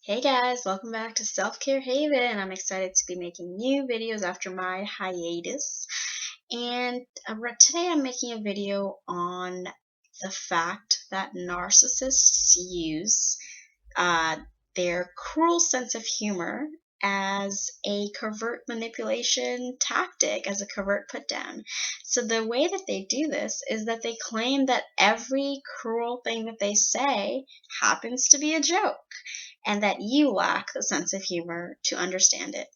Hey guys, welcome back to Self-Care Haven. I'm excited to be making new videos after my hiatus. And today I'm making a video on the fact that narcissists use uh, their cruel sense of humor as a covert manipulation tactic, as a covert put down. So the way that they do this is that they claim that every cruel thing that they say happens to be a joke, and that you lack the sense of humor to understand it.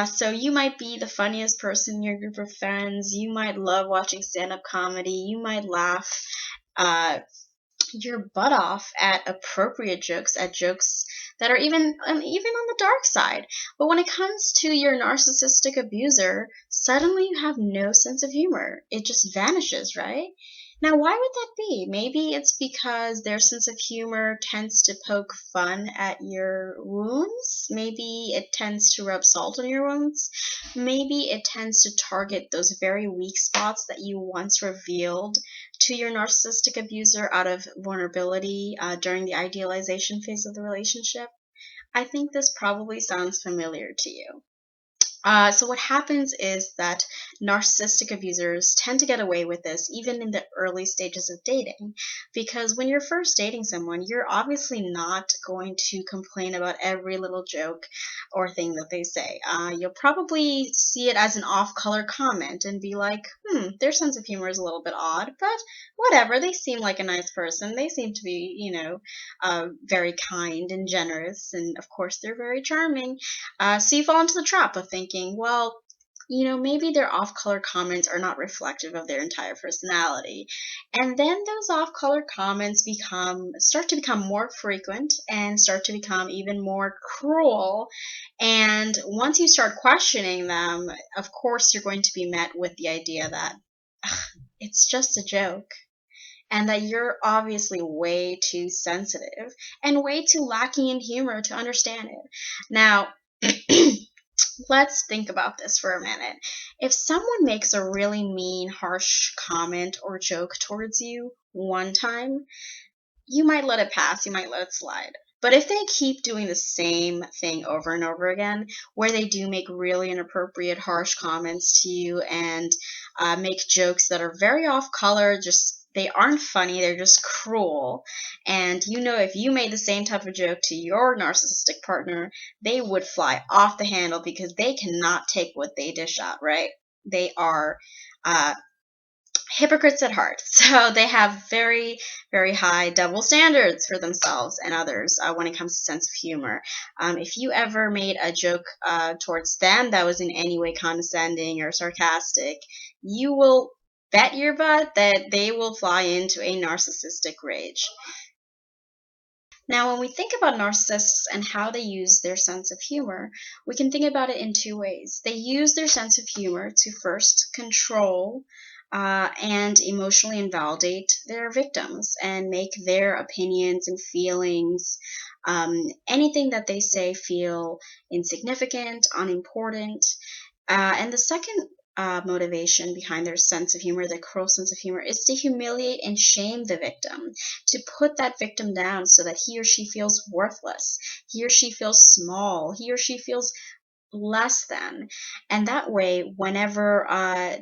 So you might be the funniest person in your group of friends. You might love watching stand-up comedy. You might laugh uh, your butt off at appropriate jokes, at jokes that are even on the dark side. But when it comes to your narcissistic abuser, suddenly you have no sense of humor. It just vanishes, right? Now, why would that be? Maybe it's because their sense of humor tends to poke fun at your wounds. Maybe it tends to rub salt on your wounds. Maybe it tends to target those very weak spots that you once revealed to your narcissistic abuser out of vulnerability during the idealization phase of the relationship. I think this probably sounds familiar to you. So what happens is that narcissistic abusers tend to get away with this even in the early stages of dating, because when you're first dating someone, you're obviously not going to complain about every little joke or thing that they say. You'll probably see it as an off-color comment and be like, their sense of humor is a little bit odd, but whatever, they seem like a nice person. They seem to be, very kind and generous, and of course they're very charming. So you fall into the trap of thinking, well, maybe their off-color comments are not reflective of their entire personality. And then those off-color comments start to become more frequent and start to become even more cruel. And once you start questioning them, of course you're going to be met with the idea that it's just a joke, and that you're obviously way too sensitive and way too lacking in humor to understand it. Now, let's think about this for a minute. If someone makes a really mean, harsh comment or joke towards you one time, you might let it pass, you might let it slide. But if they keep doing the same thing over and over again, where they do make really inappropriate, harsh comments to you and make jokes that are very off color, they aren't funny, they're just cruel. And if you made the same type of joke to your narcissistic partner, they would fly off the handle because they cannot take what they dish out, right? They are uh, hypocrites at heart. So they have very, very high double standards for themselves and others when it comes to sense of humor. If you ever made a joke towards them that was in any way condescending or sarcastic, you will bet your butt that they will fly into a narcissistic rage. Now, when we think about narcissists and how they use their sense of humor, we can think about it in two ways. They use their sense of humor to first control and emotionally invalidate their victims and make their opinions and feelings, anything that they say, feel insignificant, unimportant. And the second motivation behind their sense of humor, their cruel sense of humor, is to humiliate and shame the victim, to put that victim down so that he or she feels worthless, he or she feels small, he or she feels less than. And that way, whenever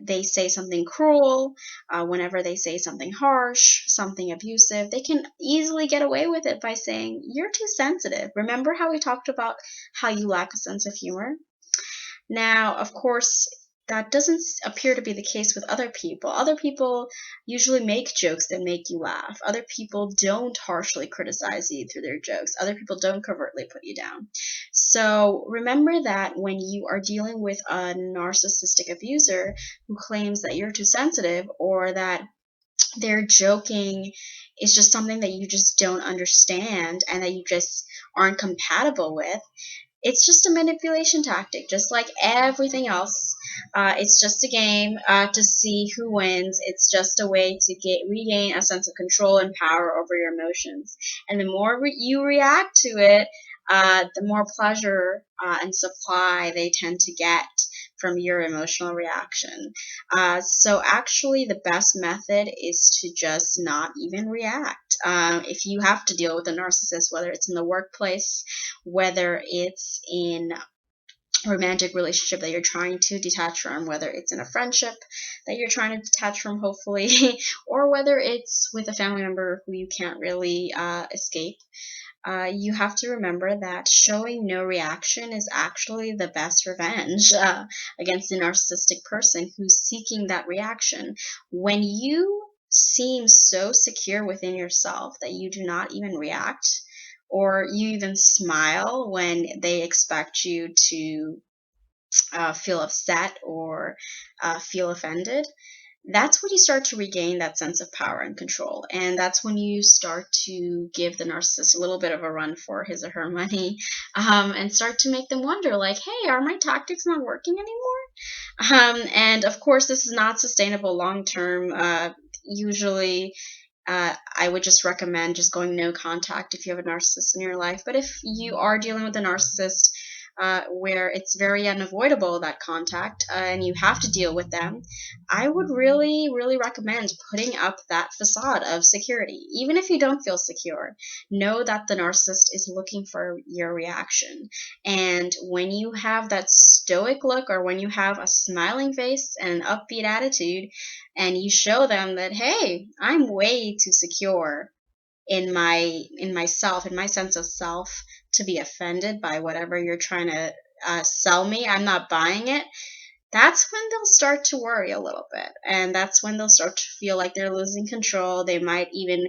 they say something cruel, whenever they say something harsh, something abusive, they can easily get away with it by saying, "You're too sensitive. Remember how we talked about how you lack a sense of humor?" Now, of course, that doesn't appear to be the case with other people. Other people usually make jokes that make you laugh. Other people don't harshly criticize you through their jokes. Other people don't covertly put you down. So remember that when you are dealing with a narcissistic abuser who claims that you're too sensitive, or that their joking is just something that you just don't understand and that you just aren't compatible with, it's just a manipulation tactic, just like everything else. It's just a game to see who wins. It's just a way to regain a sense of control and power over your emotions. And the more you react to it, the more pleasure and supply they tend to get from your emotional reaction. So actually, the best method is to just not even react. if you have to deal with a narcissist, whether it's in the workplace, whether it's in romantic relationship that you're trying to detach from, whether it's in a friendship that you're trying to detach from, hopefully, or whether it's with a family member who you can't really escape, you have to remember that showing no reaction is actually the best revenge against a narcissistic person who's seeking that reaction. When you seem so secure within yourself that you do not even react, or you even smile when they expect you to feel upset or feel offended, that's when you start to regain that sense of power and control. And that's when you start to give the narcissist a little bit of a run for his or her money, and start to make them wonder, like, hey, are my tactics not working anymore? And of course, this is not sustainable long term. Usually, I would just recommend just going no contact if you have a narcissist in your life. But if you are dealing with a narcissist where it's very unavoidable, that contact, and you have to deal with them, I would really, really recommend putting up that facade of security. Even if you don't feel secure, know that the narcissist is looking for your reaction. And when you have that stoic look, or when you have a smiling face and an upbeat attitude, and you show them that, hey, I'm way too secure in myself, in my sense of self, to be offended by whatever you're trying to sell me. I'm not buying it. That's when they'll start to worry a little bit, and that's when they'll start to feel like they're losing control. They might even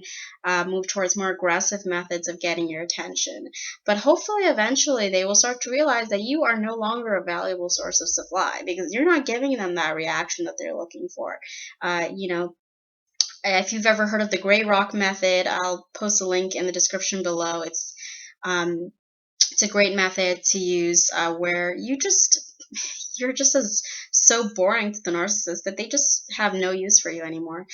move towards more aggressive methods of getting your attention. But hopefully, eventually, they will start to realize that you are no longer a valuable source of supply, because you're not giving them that reaction that they're looking for. If you've ever heard of the gray rock method, I'll post a link in the description below. It's a great method to use where you're just as so boring to the narcissist that they just have no use for you anymore.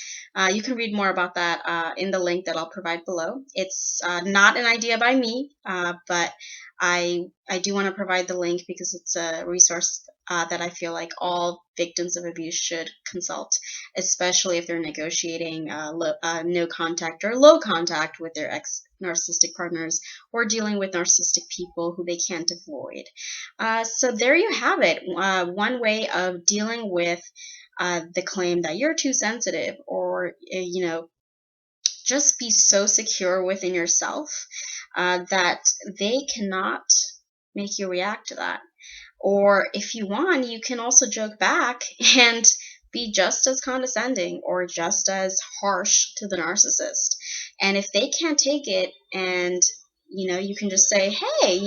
You can read more about that in the link that I'll provide below. It's not an idea by me, but I do want to provide the link because it's a resource that I feel like all victims of abuse should consult, especially if they're negotiating no contact or low contact with their ex-narcissistic partners, or dealing with narcissistic people who they can't avoid. So there you have it. One way of dealing with the claim that you're too sensitive, or just be so secure within yourself that they cannot make you react to that. Or if you want, you can also joke back and be just as condescending or just as harsh to the narcissist. And if they can't take it, and you can just say, hey,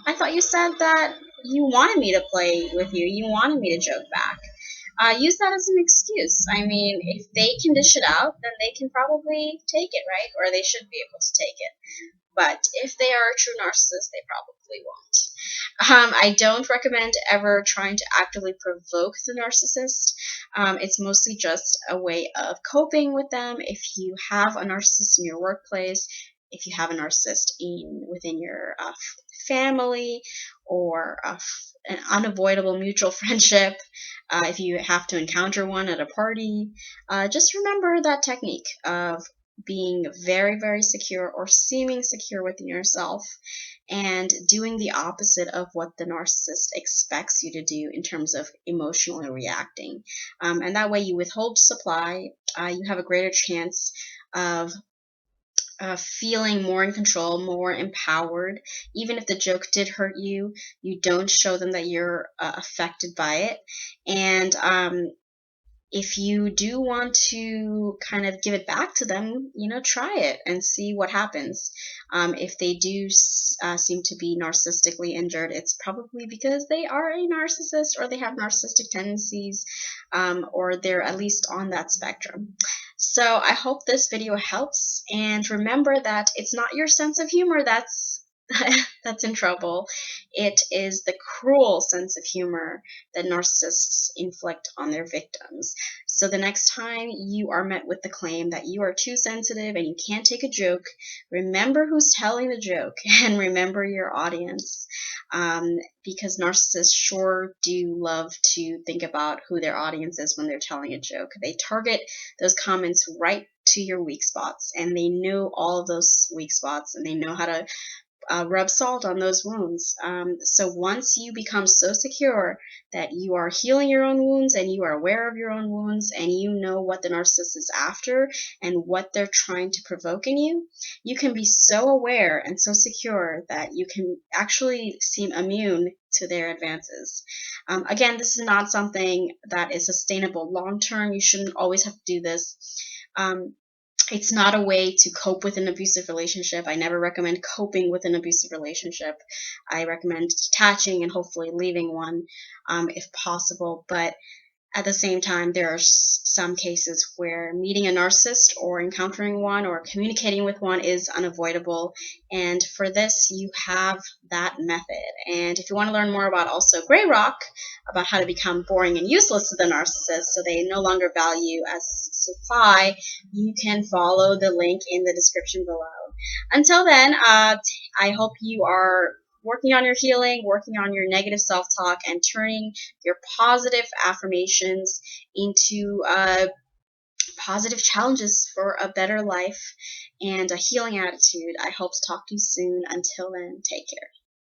I thought you said that you wanted me to play with you. You wanted me to joke back. Use that as an excuse. I mean, if they can dish it out, then they can probably take it, right? Or they should be able to take it. But if they are a true narcissist, they probably won't. I don't recommend ever trying to actively provoke the narcissist. It's mostly just a way of coping with them. If you have a narcissist in your workplace, if you have a narcissist within your family, or an unavoidable mutual friendship, if you have to encounter one at a party, just remember that technique of being very, very secure, or seeming secure within yourself, and doing the opposite of what the narcissist expects you to do in terms of emotionally reacting. And that way you withhold supply, you have a greater chance of feeling more in control, more empowered. Even if the joke did hurt you, you don't show them that you're affected by it. And if you do want to kind of give it back to them, try it and see what happens. If they do seem to be narcissistically injured, it's probably because they are a narcissist, or they have narcissistic tendencies, or they're at least on that spectrum. So I hope this video helps, and remember that it's not your sense of humor that's that's in trouble. It is the cruel sense of humor that narcissists inflict on their victims. So the next time you are met with the claim that you are too sensitive and you can't take a joke, remember who's telling the joke, and remember your audience. Because narcissists sure do love to think about who their audience is when they're telling a joke. They target those comments right to your weak spots, and they know all of those weak spots, and they know how to rub salt on those wounds. So once you become so secure that you are healing your own wounds and you are aware of your own wounds and you know what the narcissist is after and what they're trying to provoke in you, you can be so aware and so secure that you can actually seem immune to their advances. Again, this is not something that is sustainable long term. You shouldn't always have to do this. It's not a way to cope with an abusive relationship. I never recommend coping with an abusive relationship. I recommend detaching and hopefully leaving one if possible. But at the same time, there are some cases where meeting a narcissist or encountering one or communicating with one is unavoidable. And for this, you have that method. And if you want to learn more about also Grey Rock, about how to become boring and useless to the narcissist so they no longer value as supply, you can follow the link in the description below. Until then, I hope you are working on your healing, working on your negative self-talk, and turning your positive affirmations into positive challenges for a better life and a healing attitude. I hope to talk to you soon. Until then, take care.